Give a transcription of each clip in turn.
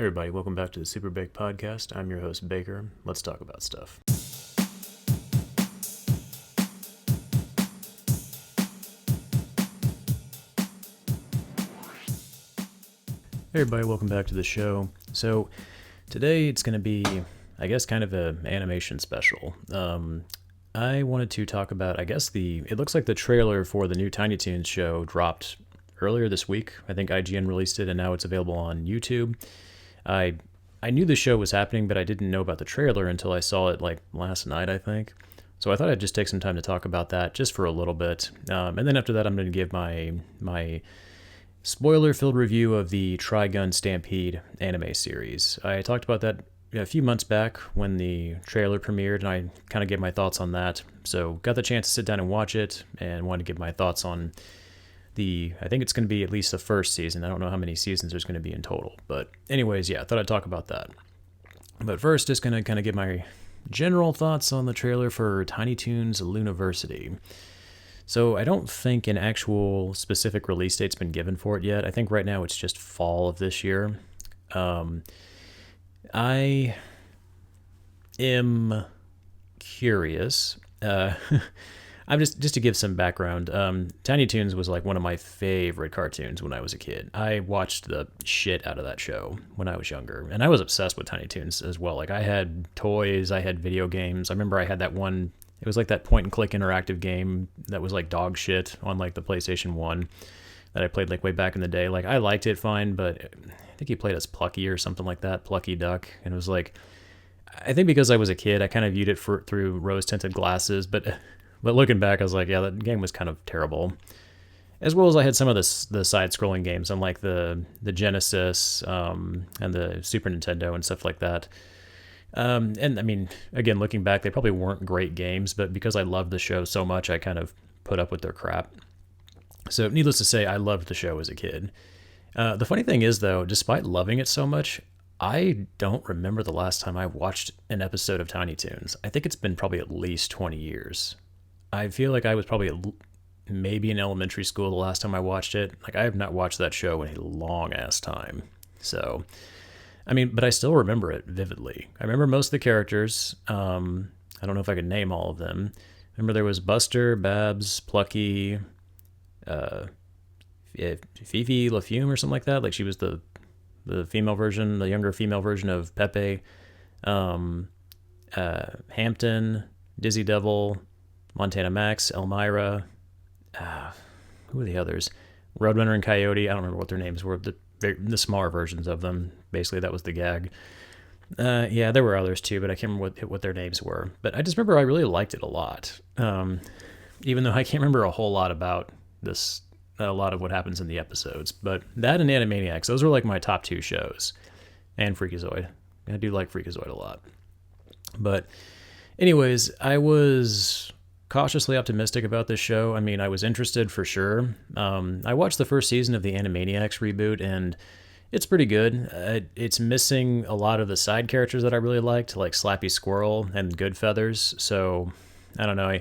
Hey everybody, welcome back to the SuperBake podcast. I'm your host, Baker. Let's talk about stuff. Hey everybody, welcome back to the show. So today it's going to be, I guess, kind of an animation special. I wanted to talk about, it looks like the trailer for the new Tiny Toons show dropped earlier this week. I think IGN released it and now it's available on YouTube. I knew the show was happening, but I didn't know about the trailer until I saw it like last night, I think. So I thought I'd just take some time to talk about that just for a little bit. And then after that, I'm going to give my spoiler-filled review of the Trigun Stampede anime series. I talked about that a few months back when the trailer premiered, and I kind of gave my thoughts on that. So got the chance to sit down and watch it, and wanted to give my thoughts on I think it's going to be at least the first season. I don't know how many seasons there's going to be in total. But anyways, yeah, I thought I'd talk about that. But first, just going to kind of give my general thoughts on the trailer for Tiny Toons Looniversity. So I don't think an actual specific release date's been given for it yet. I think right now it's just fall of this year. I am curious. I'm just to give some background. Tiny Toons was like one of my favorite cartoons when I was a kid. I watched the shit out of that show when I was younger, and I was obsessed with Tiny Toons as well. Like I had toys, I had video games. I remember I had that one. It was like that point and click interactive game that was like dog shit on like the PlayStation 1 that I played like way back in the day. Like I liked it fine, but I think he played as Plucky or something like that, Plucky Duck, and it was like, I think because I was a kid, I kind of viewed it through rose-tinted glasses, but looking back, I was like, yeah, that game was kind of terrible. As well as I had some of the side-scrolling games on like the Genesis and the Super Nintendo and stuff like that. And I mean, again, looking back, they probably weren't great games, but because I loved the show so much, I kind of put up with their crap. So needless to say, I loved the show as a kid. The funny thing is, though, despite loving it so much, I don't remember the last time I watched an episode of Tiny Toons. I think it's been probably at least 20 years. I feel like I was probably maybe in elementary school the last time I watched it. Like I have not watched that show in a long ass time. So, I mean, but I still remember it vividly. I remember most of the characters. I don't know if I could name all of them. Remember there was Buster, Babs, Plucky, Fifi LaFume or something like that. Like she was the female version, the younger female version of Pepe. Hampton, Dizzy Devil, Montana Max, Elmira, who are the others? Roadrunner and Coyote. I don't remember what their names were. The smaller versions of them. Basically, that was the gag. Yeah, there were others too, but I can't remember what their names were. But I just remember I really liked it a lot. Even though I can't remember a whole lot about this, a lot of what happens in the episodes. But that and Animaniacs, those were like my top two shows. And Freakazoid. I do like Freakazoid a lot. But anyways, I was cautiously optimistic about this show. I mean, I was interested for sure. I watched the first season of the Animaniacs reboot, and it's pretty good. It's missing a lot of the side characters that I really liked, like Slappy Squirrel and Goodfeathers. So, I don't know.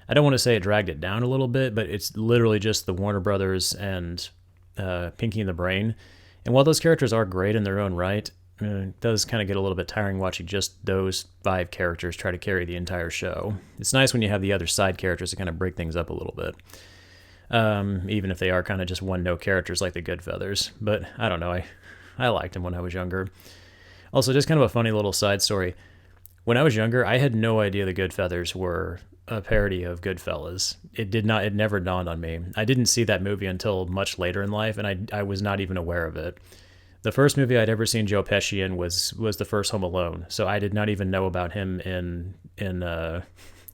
I don't want to say it dragged it down a little bit, but it's literally just the Warner Brothers and Pinky and the Brain. And while those characters are great in their own right, it does kind of get a little bit tiring watching just those 5 characters try to carry the entire show. It's nice when you have the other side characters to kind of break things up a little bit. Even if they are kind of just one-note characters like the Goodfeathers. But I don't know, I liked them when I was younger. Also, just kind of a funny little side story. When I was younger, I had no idea the Goodfeathers were a parody of Goodfellas. It never dawned on me. I didn't see that movie until much later in life, and I was not even aware of it. The first movie I'd ever seen Joe Pesci in was the first Home Alone, so I did not even know about him in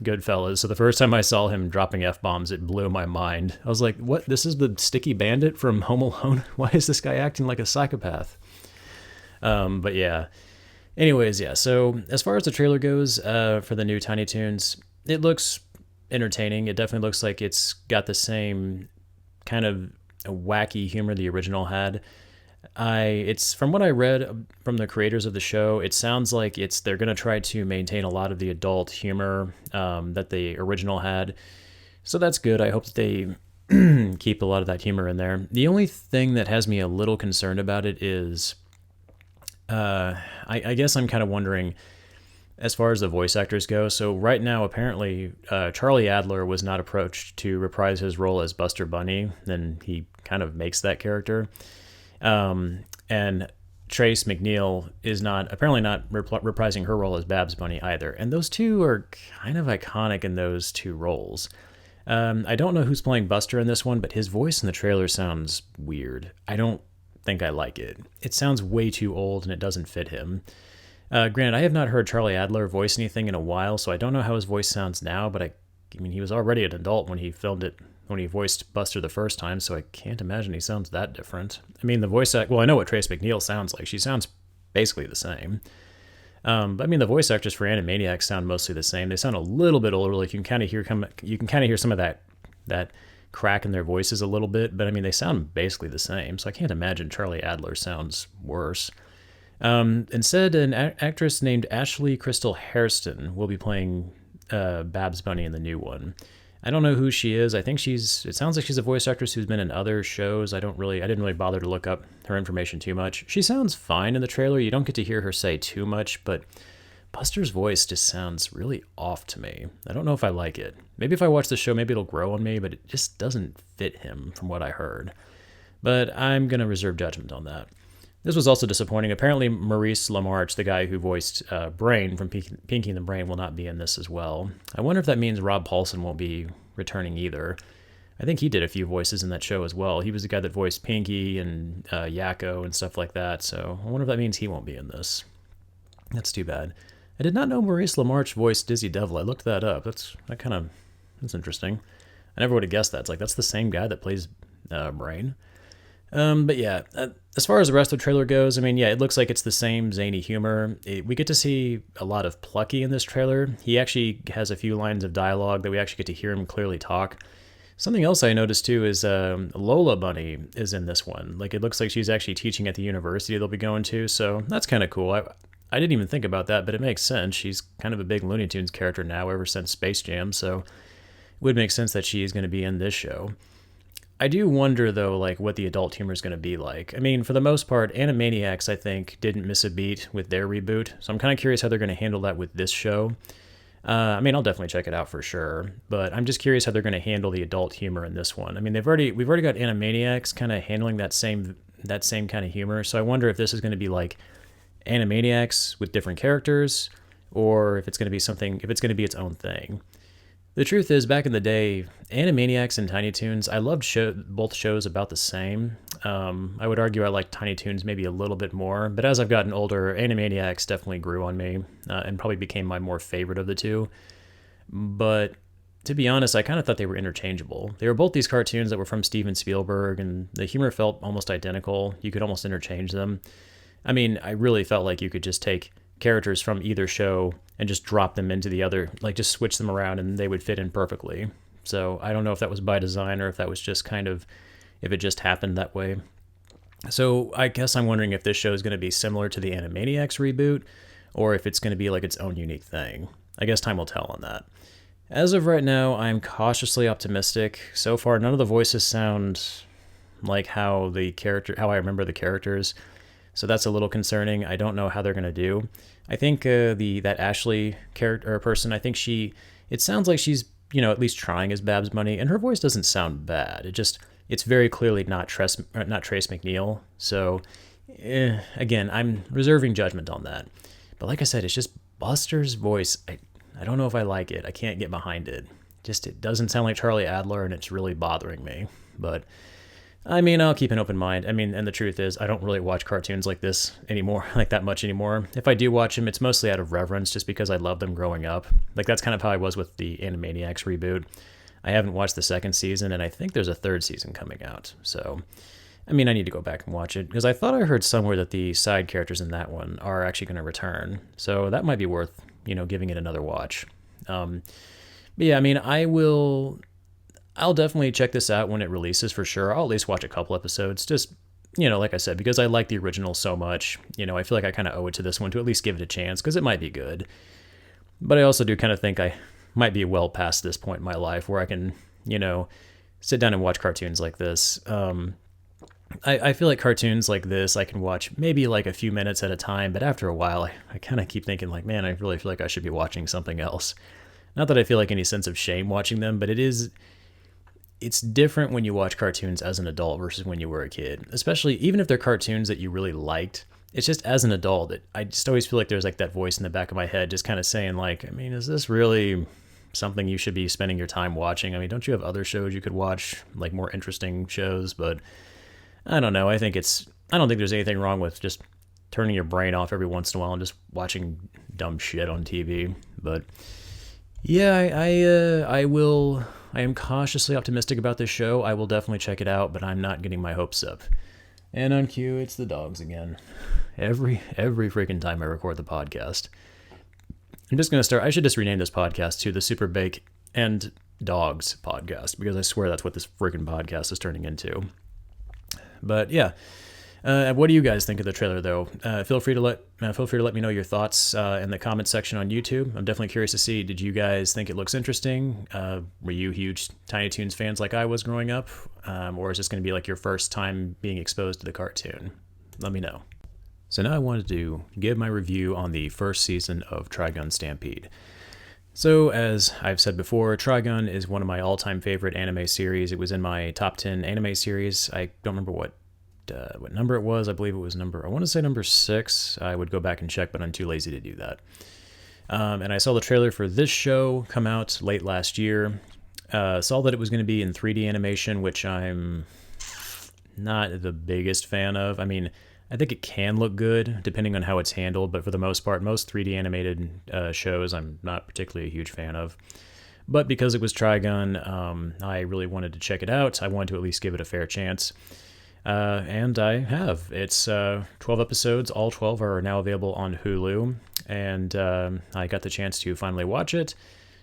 Goodfellas. So the first time I saw him dropping F-bombs, it blew my mind. I was like, what? This is the Sticky Bandit from Home Alone? Why is this guy acting like a psychopath? But yeah. Anyways, yeah, so as far as the trailer goes for the new Tiny Toons, it looks entertaining. It definitely looks like it's got the same kind of wacky humor the original had. It's from what I read from the creators of the show, it sounds like they're going to try to maintain a lot of the adult humor that the original had. So that's good. I hope that they keep a lot of that humor in there. The only thing that has me a little concerned about it is I guess I'm kind of wondering, as far as the voice actors go, so right now, apparently, Charlie Adler was not approached to reprise his role as Buster Bunny, then he kind of makes that character. And Trace McNeil is apparently not reprising her role as Babs Bunny either. And those two are kind of iconic in those two roles. I don't know who's playing Buster in this one, but his voice in the trailer sounds weird. I don't think I like it. It sounds way too old and it doesn't fit him. Granted, I have not heard Charlie Adler voice anything in a while, so I don't know how his voice sounds now, but I mean, he was already an adult when he filmed it, when he voiced Buster the first time, so I can't imagine he sounds that different. I mean, well, I know what Trace McNeil sounds like. She sounds basically the same. But I mean, the voice actors for Animaniacs sound mostly the same. They sound a little bit older, like you can kind of hear some of that crack in their voices a little bit, but I mean, they sound basically the same, so I can't imagine Charlie Adler sounds worse. Instead, an actress named Ashley Crystal Hairston will be playing Babs Bunny in the new one. I don't know who she is. I think it sounds like she's a voice actress who's been in other shows. I didn't really bother to look up her information too much. She sounds fine in the trailer. You don't get to hear her say too much, but Buster's voice just sounds really off to me. I don't know if I like it. Maybe if I watch the show, maybe it'll grow on me, but it just doesn't fit him from what I heard. But I'm going to reserve judgment on that. This was also disappointing. Apparently, Maurice LaMarche, the guy who voiced Brain from Pinky and the Brain, will not be in this as well. I wonder if that means Rob Paulsen won't be returning either. I think he did a few voices in that show as well. He was the guy that voiced Pinky and Yakko and stuff like that, so I wonder if that means he won't be in this. That's too bad. I did not know Maurice LaMarche voiced Dizzy Devil. I looked that up. That's interesting. I never would have guessed that. It's like, that's the same guy that plays Brain. But yeah, as far as the rest of the trailer goes, I mean, yeah, it looks like it's the same zany humor. We get to see a lot of Plucky in this trailer. He actually has a few lines of dialogue that we actually get to hear him clearly talk. Something else I noticed too is Lola Bunny is in this one. Like, it looks like she's actually teaching at the university they'll be going to, so that's kind of cool. I didn't even think about that, but it makes sense. She's kind of a big Looney Tunes character now ever since Space Jam, so it would make sense that she's going to be in this show. I do wonder, though, like, what the adult humor is going to be like. I mean, for the most part, Animaniacs, I think, didn't miss a beat with their reboot, so I'm kind of curious how they're going to handle that with this show. I mean, I'll definitely check it out for sure, but I'm just curious how they're going to handle the adult humor in this one. I mean, we've already got Animaniacs kind of handling that same kind of humor, so I wonder if this is going to be like Animaniacs with different characters, or if it's going to be its own thing. The truth is, back in the day, Animaniacs and Tiny Toons, I loved both shows about the same. I would argue I liked Tiny Toons maybe a little bit more, but as I've gotten older, Animaniacs definitely grew on me and probably became my more favorite of the two. But to be honest, I kind of thought they were interchangeable. They were both these cartoons that were from Steven Spielberg, and the humor felt almost identical. You could almost interchange them. I mean, I really felt like you could just take characters from either show and just drop them into the other, like just switch them around and they would fit in perfectly. So I don't know if that was by design or if that was just if it just happened that way. So I guess I'm wondering if this show is going to be similar to the Animaniacs reboot or if it's going to be like its own unique thing. I guess time will tell on that. As of right now, I'm cautiously optimistic. So far, none of the voices sound like how I remember the characters. So that's a little concerning. I don't know how they're going to do. I think that Ashley character or person, I think it sounds like she's, at least trying as Babs Bunny, and her voice doesn't sound bad. It's very clearly not Trace McNeil. So again, I'm reserving judgment on that. But like I said, it's just Buster's voice. I don't know if I like it. I can't get behind it. It doesn't sound like Charlie Adler, and it's really bothering me. But I mean, I'll keep an open mind. I mean, and the truth is, I don't really watch cartoons like this anymore, like that much anymore. If I do watch them, it's mostly out of reverence, just because I love them growing up. Like, that's kind of how I was with the Animaniacs reboot. I haven't watched the second season, and I think there's a third season coming out. So, I mean, I need to go back and watch it, because I thought I heard somewhere that the side characters in that one are actually going to return. So that might be worth, giving it another watch. But yeah, I mean, I'll definitely check this out when it releases for sure. I'll at least watch a couple episodes, just, like I said, because I like the original so much. I feel like I kind of owe it to this one to at least give it a chance, because it might be good. But I also do kind of think I might be well past this point in my life where I can, sit down and watch cartoons like this. I feel like cartoons like this, I can watch maybe like a few minutes at a time, but after a while, I kind of keep thinking like, man, I really feel like I should be watching something else. Not that I feel like any sense of shame watching them, but it's different when you watch cartoons as an adult versus when you were a kid. Especially even if they're cartoons that you really liked. It's just as an adult that I just always feel like there's like that voice in the back of my head just kind of saying like, I mean, is this really something you should be spending your time watching? I mean, don't you have other shows you could watch, like more interesting shows? But I don't know. I don't think there's anything wrong with just turning your brain off every once in a while and just watching dumb shit on TV. But yeah, I will. I am cautiously optimistic about this show. I will definitely check it out, but I'm not getting my hopes up. And on cue, it's the dogs again. Every freaking time I record the podcast. I'm just gonna start. I should just rename this podcast to the SuperBake and Dogs podcast, because I swear that's what this freaking podcast is turning into. But yeah. What do you guys think of the trailer, though? Feel free to let me know your thoughts in the comment section on YouTube. I'm definitely curious to see. Did you guys think it looks interesting? Were you huge Tiny Toons fans like I was growing up, or is this going to be like your first time being exposed to the cartoon? Let me know. So now I wanted to give my review on the first season of Trigun Stampede. So, as I've said before, Trigun is one of my all-time favorite anime series. It was in my top 10 anime series. I don't remember what number it was. I believe it was I want to say number 6. I would go back and check, but I'm too lazy to do that. And I saw the trailer for this show come out late last year. Saw that it was going to be in 3D animation, which I'm not the biggest fan of. I mean, I think it can look good depending on how it's handled, but for the most part, most 3D animated shows I'm not particularly a huge fan of. But because it was Trigun, I really wanted to check it out. I wanted to at least give it a fair chance. And I have. It's 12 episodes. All 12 are now available on Hulu, and I got the chance to finally watch it.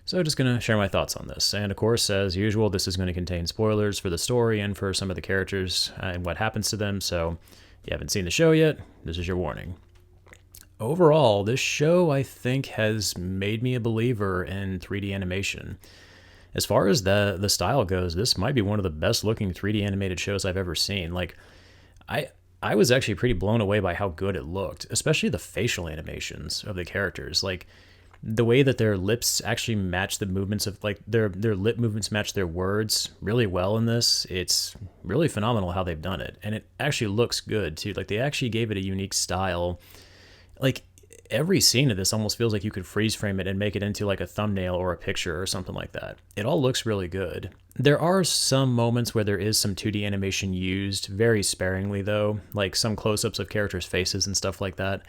So just going to share my thoughts on this. And of course, as usual, this is going to contain spoilers for the story and for some of the characters and what happens to them. So if you haven't seen the show yet, this is your warning. Overall, this show, I think, has made me a believer in 3D animation. As far as the style goes, this might be one of the best looking 3D animated shows I've ever seen. Like, I was actually pretty blown away by how good it looked, especially the facial animations of the characters. Like, the way that their lips actually match the movements of, like, their lip movements match their words really well in this. It's really phenomenal how they've done it. And it actually looks good, too. Like, they actually gave it a unique style. Like, every scene of this almost feels like you could freeze frame it and make it into like a thumbnail or a picture or something like that. It all looks really good. There are some moments where there is some 2D animation used, very sparingly though, like some close-ups of characters' faces and stuff like that.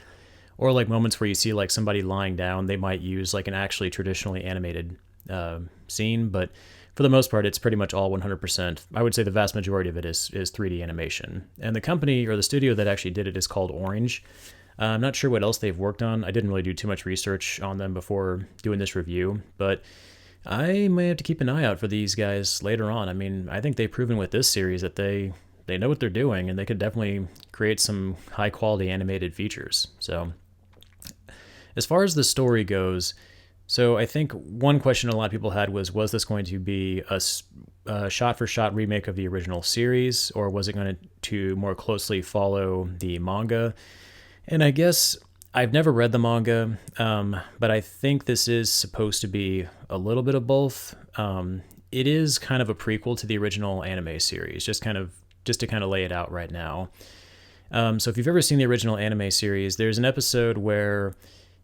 Or like moments where you see like somebody lying down, they might use like an actually traditionally animated scene, but for the most part, it's pretty much all 100%. I would say the vast majority of it is 3D animation. And the company or the studio that actually did it is called Orange. I'm not sure what else they've worked on. I didn't really do too much research on them before doing this review, but I may have to keep an eye out for these guys later on. I mean, I think they've proven with this series that they know what they're doing, and they could definitely create some high-quality animated features. So, as far as the story goes, so I think one question a lot of people had was this going to be a shot-for-shot remake of the original series, or was it going to more closely follow the manga? And I guess I've never read the manga, but I think this is supposed to be a little bit of both. It is kind of a prequel to the original anime series, just to kind of lay it out right now. So if you've ever seen the original anime series, there's an episode where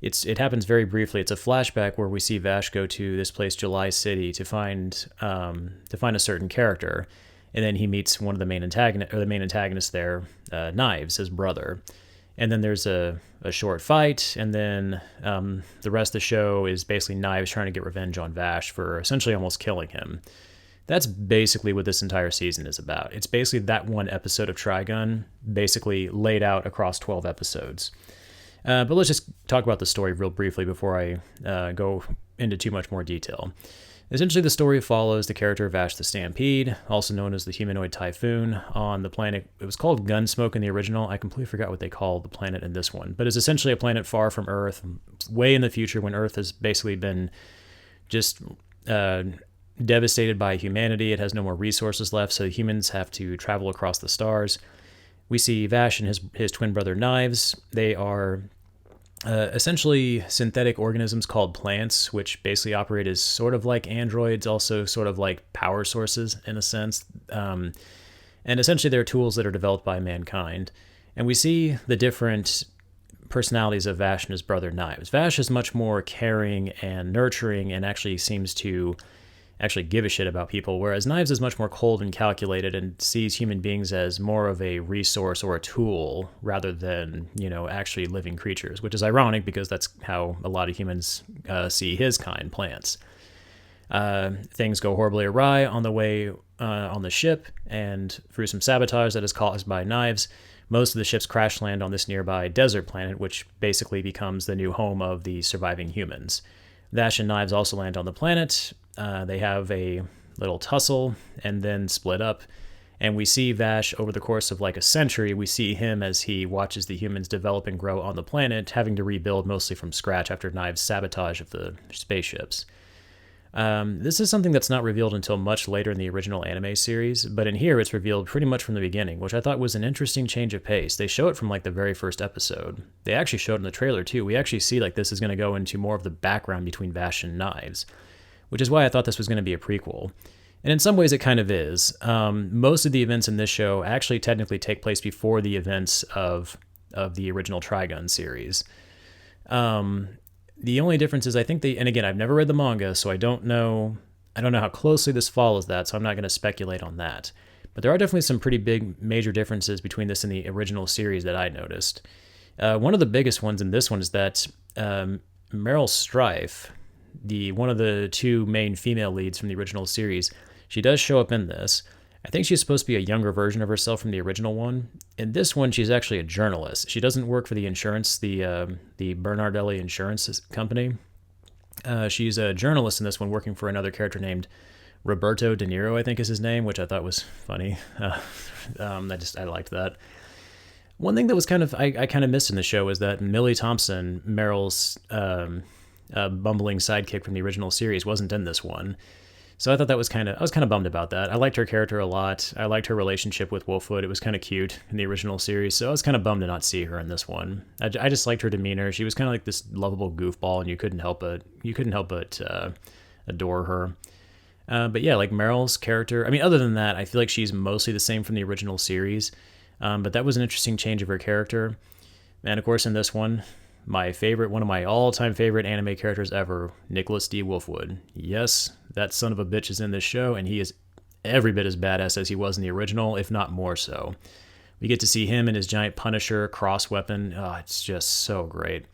it happens very briefly. It's a flashback where we see Vash go to this place, July City, to find a certain character, and then he meets one of the main antagonists there, Knives, his brother. And then there's a short fight, and then the rest of the show is basically Knives trying to get revenge on Vash for essentially almost killing him. That's basically what this entire season is about. It's basically that one episode of Trigun, basically laid out across 12 episodes. But let's just talk about the story real briefly before I go into too much more detail. Essentially, the story follows the character Vash the Stampede, also known as the humanoid typhoon, on the planet. It was called Gunsmoke in the original. I completely forgot what they called the planet in this one. But it's essentially a planet far from Earth, way in the future when Earth has basically been just devastated by humanity. It has no more resources left, so humans have to travel across the stars. We see Vash and his twin brother Knives. They are essentially synthetic organisms called plants, which basically operate as sort of like androids, also sort of like power sources in a sense. And essentially they're tools that are developed by mankind. And we see the different personalities of Vash and his brother Knives. Vash is much more caring and nurturing and actually seems to actually give a shit about people, whereas Knives is much more cold and calculated and sees human beings as more of a resource or a tool rather than, actually living creatures, which is ironic because that's how a lot of humans see his kind, plants. Things go horribly awry on the way on the ship, and through some sabotage that is caused by Knives, most of the ships crash land on this nearby desert planet, which basically becomes the new home of the surviving humans. Vash and Knives also land on the planet. They have a little tussle and then split up. And we see Vash over the course of like a century. We see him as he watches the humans develop and grow on the planet, having to rebuild mostly from scratch after Knives' sabotage of the spaceships. This is something that's not revealed until much later in the original anime series, but in here it's revealed pretty much from the beginning, which I thought was an interesting change of pace. They show it from like the very first episode. They actually showed it in the trailer too. We actually see like this is going to go into more of the background between Vash and Knives, which is why I thought this was going to be a prequel. And in some ways it kind of is. Most of the events in this show actually technically take place before the events of the original Trigun series. The only difference is I think and again, I've never read the manga, so I don't know how closely this follows that, so I'm not going to speculate on that. But there are definitely some pretty big major differences between this and the original series that I noticed. One of the biggest ones in this one is that Meryl Strife, one of the two main female leads from the original series, she does show up in this. I think she's supposed to be a younger version of herself from the original one. In this one, she's actually a journalist. She doesn't work for the insurance, the Bernardelli Insurance Company. She's a journalist in this one, working for another character named Roberto De Niro, I think is his name, which I thought was funny. I liked that. One thing that was I kind of missed in the show was that Millie Thompson, Meryl's bumbling sidekick from the original series, wasn't in this one. So I thought I was kind of bummed about that. I liked her character a lot. I liked her relationship with Wolfwood. It was kind of cute in the original series. So I was kind of bummed to not see her in this one. I just liked her demeanor. She was kind of like this lovable goofball, and you couldn't help but adore her. But yeah, like Meryl's character. I mean, other than that, I feel like she's mostly the same from the original series. But that was an interesting change of her character. And of course, in this one, one of my all-time favorite anime characters ever, Nicholas D. Wolfwood. Yes, that son of a bitch is in this show, and he is every bit as badass as he was in the original, if not more so. We get to see him and his giant Punisher cross weapon. Oh, it's just so great.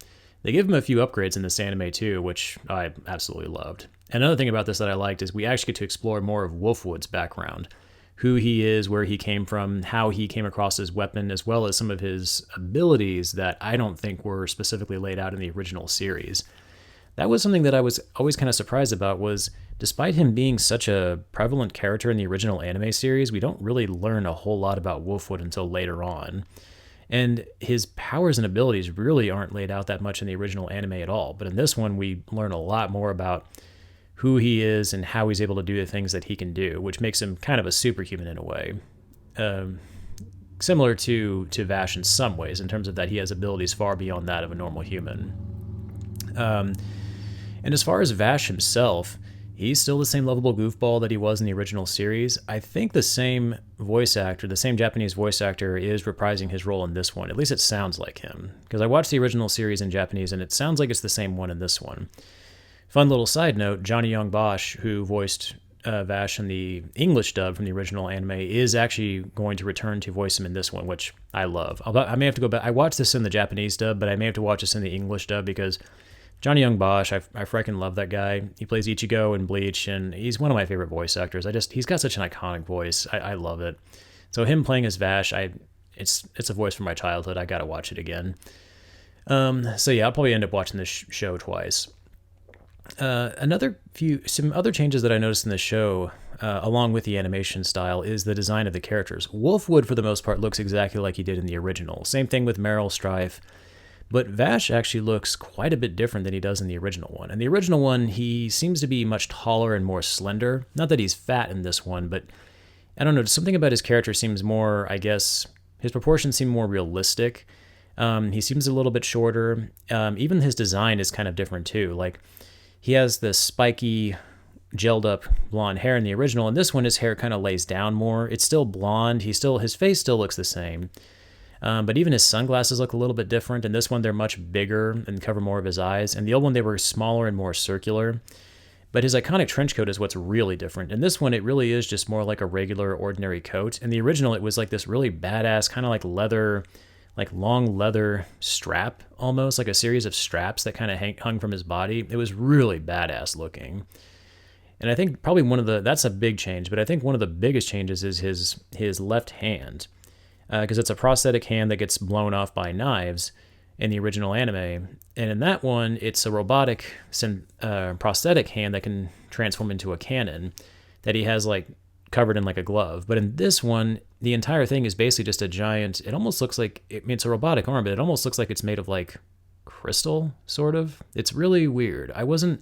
They give him a few upgrades in this anime too, which I absolutely loved. Another thing about this that I liked is we actually get to explore more of Wolfwood's background. Who he is, where he came from, how he came across his weapon, as well as some of his abilities that I don't think were specifically laid out in the original series. That was something that I was always kind of surprised about, was despite him being such a prevalent character in the original anime series, we don't really learn a whole lot about Wolfwood until later on. And his powers and abilities really aren't laid out that much in the original anime at all. But in this one, we learn a lot more about who he is and how he's able to do the things that he can do, which makes him kind of a superhuman in a way. Similar to Vash in some ways, in terms of that he has abilities far beyond that of a normal human. And as far as Vash himself, he's still the same lovable goofball that he was in the original series. I think the same Japanese voice actor is reprising his role in this one. At least it sounds like him. Because I watched the original series in Japanese, and it sounds like it's the same one in this one. Fun little side note, Johnny Young Bosch, who voiced Vash in the English dub from the original anime, is actually going to return to voice him in this one, which I love. I may have to go back. I watched this in the Japanese dub, but I may have to watch this in the English dub because Johnny Young Bosch, I freaking love that guy. He plays Ichigo in Bleach, and he's one of my favorite voice actors. He's got such an iconic voice. I love it. So him playing as Vash, it's a voice from my childhood. I gotta watch it again. So yeah, I'll probably end up watching this show twice. Some other changes that I noticed in the show, along with the animation style, is the design of the characters. Wolfwood, for the most part, looks exactly like he did in the original. Same thing with Meryl Strife. But Vash actually looks quite a bit different than he does in the original one. In the original one, he seems to be much taller and more slender. Not that he's fat in this one, but I don't know, something about his character seems more, I guess, his proportions seem more realistic. He seems a little bit shorter. Even his design is kind of different too. Like, he has this spiky, gelled up blonde hair in the original, and this one his hair kind of lays down more. It's still blonde. His face still looks the same. But even his sunglasses look a little bit different. In this one, they're much bigger and cover more of his eyes. And the old one, they were smaller and more circular. But his iconic trench coat is what's really different. In this one, it really is just more like a regular, ordinary coat. In the original, it was like this really badass, kind of like leather, like long leather strap, almost like a series of straps that kind of hung from his body. It was really badass looking. And I think probably that's a big change, but I think one of the biggest changes is his left hand. Because it's a prosthetic hand that gets blown off by knives in the original anime. And in that one, it's a robotic prosthetic hand that can transform into a cannon that he has like covered in like a glove. But in this one, the entire thing is basically just a giant, it almost looks like, it's a robotic arm, but it almost looks like it's made of like crystal, sort of. It's really weird. I wasn't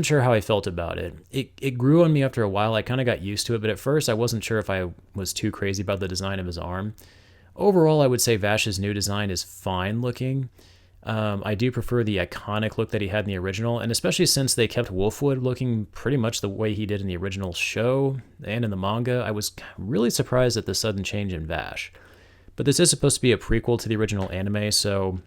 sure how I felt about it. It grew on me after a while. I kind of got used to it, but at first I wasn't sure if I was too crazy about the design of his arm. Overall, I would say Vash's new design is fine looking. I do prefer the iconic look that he had in the original, and especially since they kept Wolfwood looking pretty much the way he did in the original show and in the manga, I was really surprised at the sudden change in Vash. But this is supposed to be a prequel to the original anime, so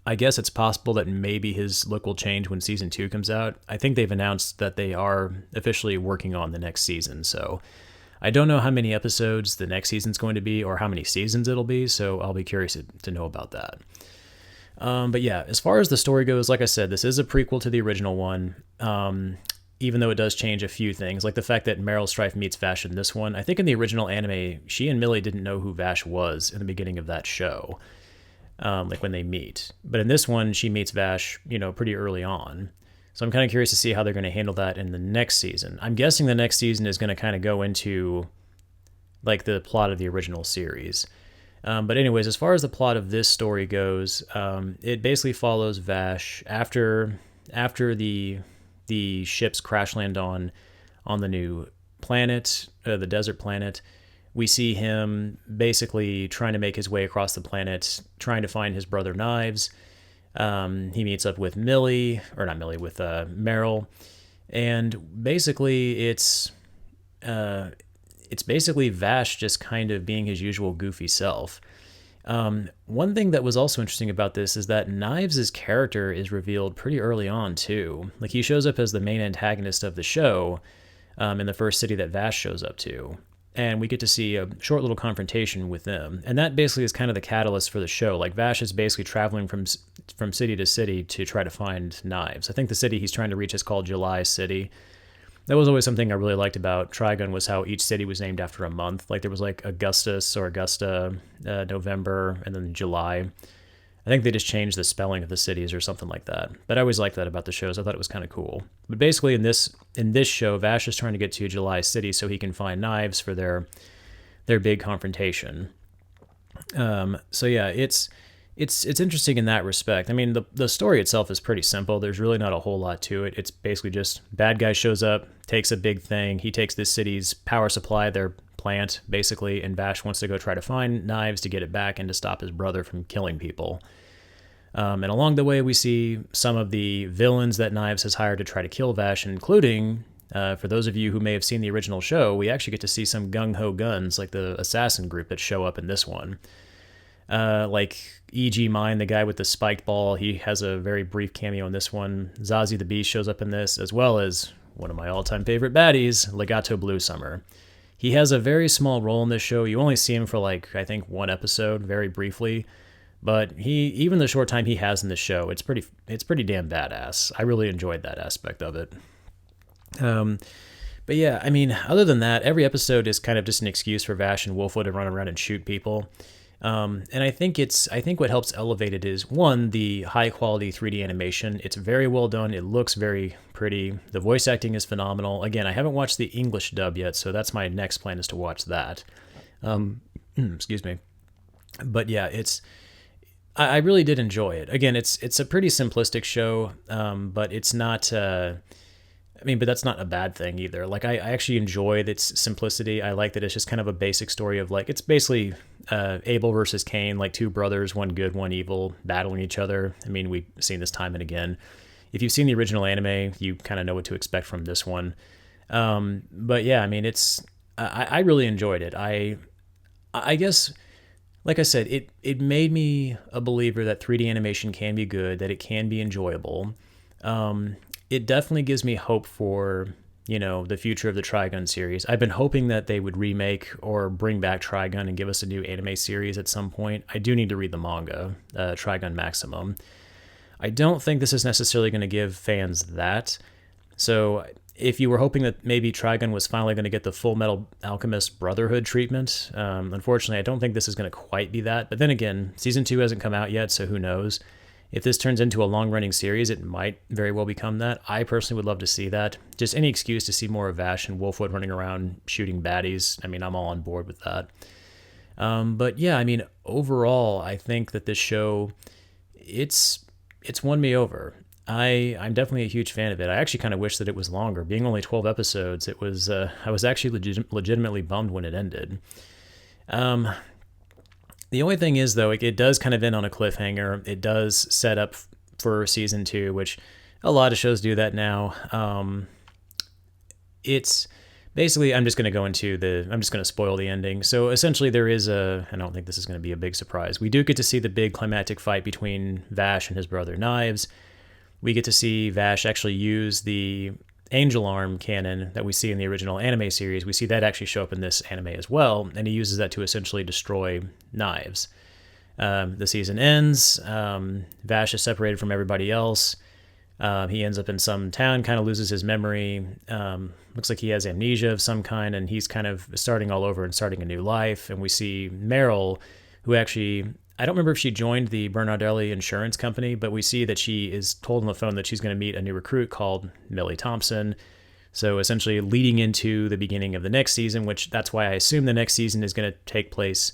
I guess it's possible that maybe his look will change when season 2 comes out. I think they've announced that they are officially working on the next season, so I don't know how many episodes the next season's going to be or how many seasons it'll be, so I'll be curious to know about that. But yeah, as far as the story goes, like I said, this is a prequel to the original one, even though it does change a few things, like the fact that Meryl Streep meets Vash in this one. I think in the original anime, she and Millie didn't know who Vash was in the beginning of that show. Like when they meet. But in this one, she meets Vash, pretty early on. So I'm kind of curious to see how they're going to handle that in the next season. I'm guessing the next season is going to kind of go into like the plot of the original series. But anyways, as far as the plot of this story goes, it basically follows Vash after the ships crash land on the new planet, the desert planet. We see him basically trying to make his way across the planet, trying to find his brother Knives. He meets up with Meryl. And basically it's basically Vash just kind of being his usual goofy self. One thing that was also interesting about this is that Knives' character is revealed pretty early on too. Like, he shows up as the main antagonist of the show in the first city that Vash shows up to. And we get to see a short little confrontation with them. And that basically is kind of the catalyst for the show. Like, Vash is basically traveling from city to city to try to find Knives. I think the city he's trying to reach is called July City. That was always something I really liked about Trigun, was how each city was named after a month. Like, there was like Augustus or Augusta, November, and then July. I think they just changed the spelling of the cities or something like that. But I always liked that about the shows. I thought it was kind of cool. But basically in this show, Vash is trying to get to July City so he can find Knives for their big confrontation. So yeah, it's interesting in that respect. I mean, the story itself is pretty simple. There's really not a whole lot to it. It's basically just bad guy shows up, takes a big thing. He takes this city's power supply, their plant, basically, and Vash wants to go try to find Knives to get it back and to stop his brother from killing people. And along the way, we see some of the villains that Knives has hired to try to kill Vash, including, for those of you who may have seen the original show, we actually get to see some gung-ho guns, like the assassin group that show up in this one. Like E.G. Mine, the guy with the spiked ball, he has a very brief cameo in this one. Zazie the Beast shows up in this, as well as one of my all-time favorite baddies, Legato Blue Summer. He has a very small role in this show. You only see him for I think one episode, very briefly. But even the short time he has in the show, it's pretty damn badass. I really enjoyed that aspect of it. But yeah, I mean, other than that, every episode is kind of just an excuse for Vash and Wolfwood to run around and shoot people. And I think what helps elevate it is, one, the high quality 3D animation. It's very well done. It looks very pretty. The voice acting is phenomenal. Again, I haven't watched the English dub yet, so that's my next plan, is to watch that. Excuse me. But yeah, I really did enjoy it. Again, it's a pretty simplistic show, but it's not I mean, but that's not a bad thing either. Like, I actually enjoy its simplicity. I like that it's just kind of a basic story of like, it's basically Abel versus Cain, like two brothers, one good, one evil, battling each other. I mean, we've seen this time and again. If you've seen the original anime, you kind of know what to expect from this one. But yeah, I mean, I really enjoyed it. I guess, like I said, it made me a believer that 3D animation can be good, that it can be enjoyable. It definitely gives me hope for, the future of the Trigun series. I've been hoping that they would remake or bring back Trigun and give us a new anime series at some point. I do need to read the manga, Trigun Maximum. I don't think this is necessarily going to give fans that. So if you were hoping that maybe Trigun was finally going to get the Full Metal Alchemist Brotherhood treatment, unfortunately, I don't think this is going to quite be that. But then again, Season 2 hasn't come out yet, so who knows? If this turns into a long-running series, it might very well become that. I personally would love to see that. Just any excuse to see more of Vash and Wolfwood running around shooting baddies. I mean, I'm all on board with that. But yeah, I mean, overall, I think that this show, it's won me over. I'm definitely a huge fan of it. I actually kind of wish that it was longer. Being only 12 episodes, it was I was actually legitimately bummed when it ended. The only thing is, though, it does kind of end on a cliffhanger. It does set up for season 2, which a lot of shows do that now. It's basically, I'm just going to spoil the ending. So essentially I don't think this is going to be a big surprise. We do get to see the big climactic fight between Vash and his brother Knives. We get to see Vash actually use the Angel Arm cannon that we see in the original anime series. We see that actually show up in this anime as well, and he uses that to essentially destroy Knives. The season ends. Vash is separated from everybody else. He ends up in some town, kind of loses his memory. Looks like he has amnesia of some kind, and he's kind of starting all over and starting a new life. And we see Meryl, who actually, I don't remember if she joined the Bernardelli insurance company, but we see that she is told on the phone that she's going to meet a new recruit called Millie Thompson. So essentially leading into the beginning of the next season, which that's why I assume the next season is going to take place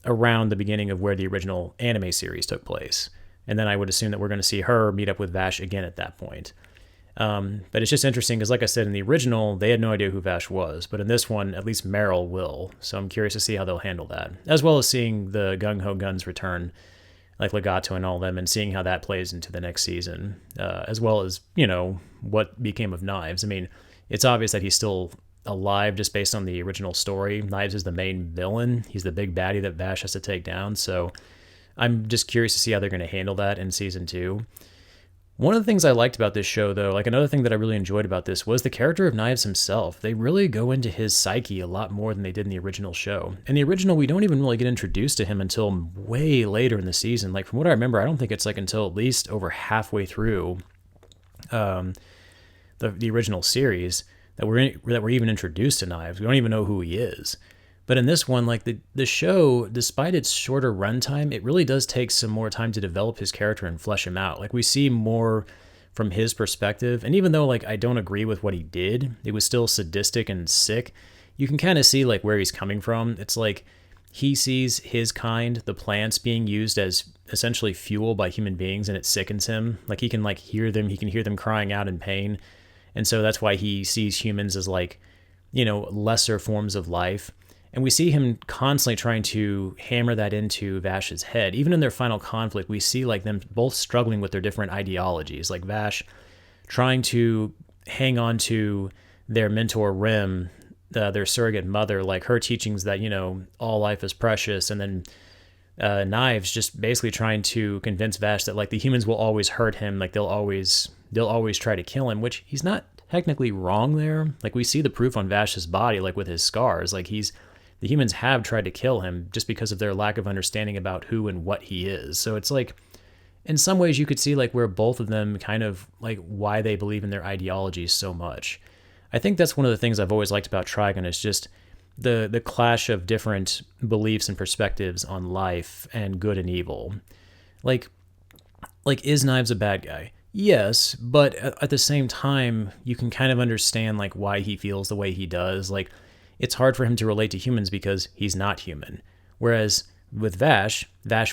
around the beginning of where the original anime series took place. And then I would assume that we're going to see her meet up with Vash again at that point. But it's just interesting because, like I said, in the original, they had no idea who Vash was. But in this one, at least Meryl will. So I'm curious to see how they'll handle that. As well as seeing the Gung Ho Guns return, like Legato and all them, and seeing how that plays into the next season. As well as, what became of Knives. I mean, it's obvious that he's still alive just based on the original story. Knives is the main villain. He's the big baddie that Vash has to take down. So I'm just curious to see how they're going to handle that in season 2. One of the things I liked about this show, though, like another thing that I really enjoyed about this, was the character of Knives himself. They really go into his psyche a lot more than they did in the original show. In the original, we don't even really get introduced to him until way later in the season. Like, from what I remember, I don't think it's like until at least over halfway through the original series that we're even introduced to Knives. We don't even know who he is. But in this one, like the show, despite its shorter runtime, it really does take some more time to develop his character and flesh him out. Like, we see more from his perspective. And even though, like, I don't agree with what he did, it was still sadistic and sick. You can kind of see, like, where he's coming from. It's like he sees his kind, the plants, being used as essentially fuel by human beings, and it sickens him. Like, he can, like, hear them. He can hear them crying out in pain. And so that's why he sees humans as, like, lesser forms of life. And we see him constantly trying to hammer that into Vash's head. Even in their final conflict, we see like them both struggling with their different ideologies. Like Vash trying to hang on to their mentor Rim, their surrogate mother, like her teachings that, all life is precious. And then Knives just basically trying to convince Vash that like the humans will always hurt him. Like they'll always try to kill him, which he's not technically wrong there. Like we see the proof on Vash's body, like with his scars. Like the humans have tried to kill him just because of their lack of understanding about who and what he is. So it's like, in some ways you could see like where both of them kind of like why they believe in their ideologies so much. I think that's one of the things I've always liked about Trigun is just the clash of different beliefs and perspectives on life and good and evil. Like is Knives a bad guy? Yes, but at the same time, you can kind of understand like why he feels the way he does. Like, it's hard for him to relate to humans because he's not human. Whereas with Vash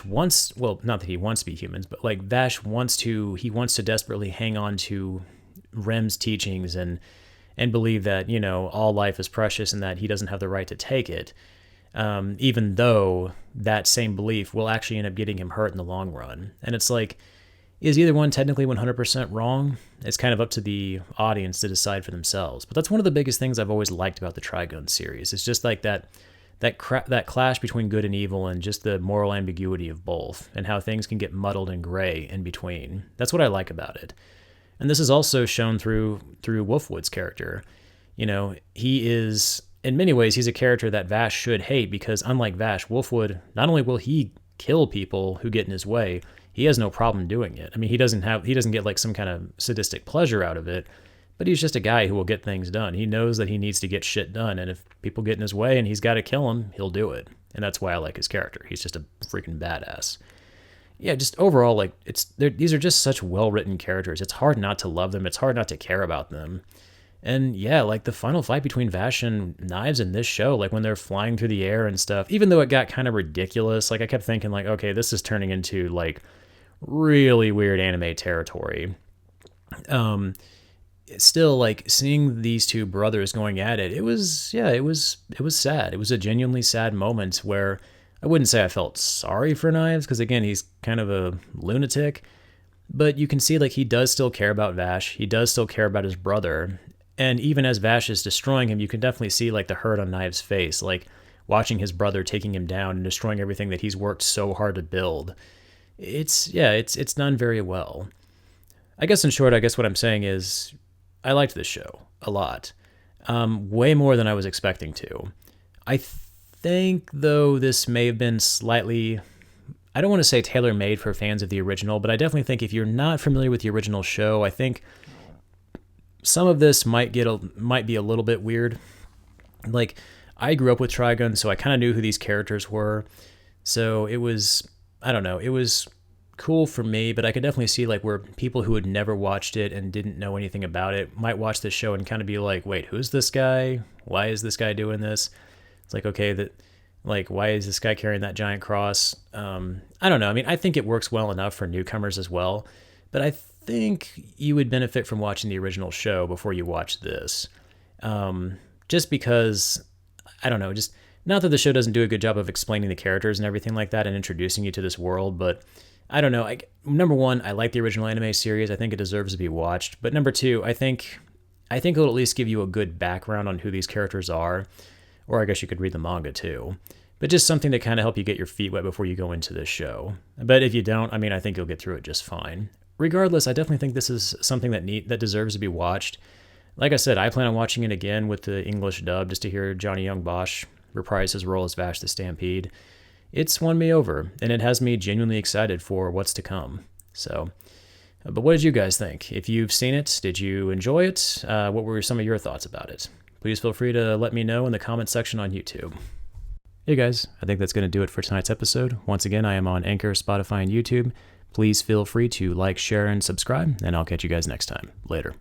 wants, well, not that he wants to be humans, but like Vash wants to desperately hang on to Rem's teachings and believe that, you know, all life is precious and that he doesn't have the right to take it, even though that same belief will actually end up getting him hurt in the long run. And it's like, is either one technically 100% wrong? It's kind of up to the audience to decide for themselves. But that's one of the biggest things I've always liked about the Trigun series. It's just like that clash between good and evil, and just the moral ambiguity of both, and how things can get muddled and gray in between. That's what I like about it. And this is also shown through Wolfwood's character. You know, he is, in many ways, he's a character that Vash should hate, because unlike Vash, Wolfwood, not only will he kill people who get in his way, he has no problem doing it. I mean, he doesn't get like some kind of sadistic pleasure out of it, but he's just a guy who will get things done. He knows that he needs to get shit done, and if people get in his way and he's got to kill them, he'll do it. And that's why I like his character. He's just a freaking badass. Yeah, just overall, like, these are just such well-written characters. It's hard not to love them. It's hard not to care about them. And yeah, like the final fight between Vash and Knives in this show, like when they're flying through the air and stuff, even though it got kind of ridiculous, like I kept thinking like, okay, this is turning into like really weird anime territory. Still, like, seeing these two brothers going at it, it was sad. It was a genuinely sad moment where I wouldn't say I felt sorry for Knives, because again, he's kind of a lunatic, but you can see like he does still care about Vash. He does still care about his brother. And even as Vash is destroying him, you can definitely see like the hurt on Knives' face, like watching his brother taking him down and destroying everything that he's worked so hard to build. It's done very well. I guess in short, what I'm saying is I liked this show a lot. Way more than I was expecting to. I think, though, this may have been slightly, I don't want to say tailor-made for fans of the original, but I definitely think if you're not familiar with the original show, I think some of this might be a little bit weird. Like, I grew up with Trigun, so I kind of knew who these characters were. So it was, I don't know, it was cool for me, but I could definitely see like where people who had never watched it and didn't know anything about it might watch this show and kind of be like, wait, who's this guy? Why is this guy doing this? It's like, okay, why is this guy carrying that giant cross? I don't know. I mean, I think it works well enough for newcomers as well, but I think you would benefit from watching the original show before you watch this. Just because, I don't know, just not that the show doesn't do a good job of explaining the characters and everything like that and introducing you to this world, but I don't know. Number one, I like the original anime series. I think it deserves to be watched. But number two, I think it'll at least give you a good background on who these characters are. Or I guess you could read the manga too. But just something to kind of help you get your feet wet before you go into this show. But if you don't, I mean, I think you'll get through it just fine. Regardless, I definitely think this is something that deserves to be watched. Like I said, I plan on watching it again with the English dub just to hear Johnny Young Bosch reprise his role as Vash the Stampede. It's won me over, and it has me genuinely excited for what's to come. So, but what did you guys think? If you've seen it, did you enjoy it? What were some of your thoughts about it? Please feel free to let me know in the comment section on YouTube. Hey guys, I think that's going to do it for tonight's episode. Once again, I am on Anchor, Spotify, and YouTube. Please feel free to like, share, and subscribe, and I'll catch you guys next time. Later.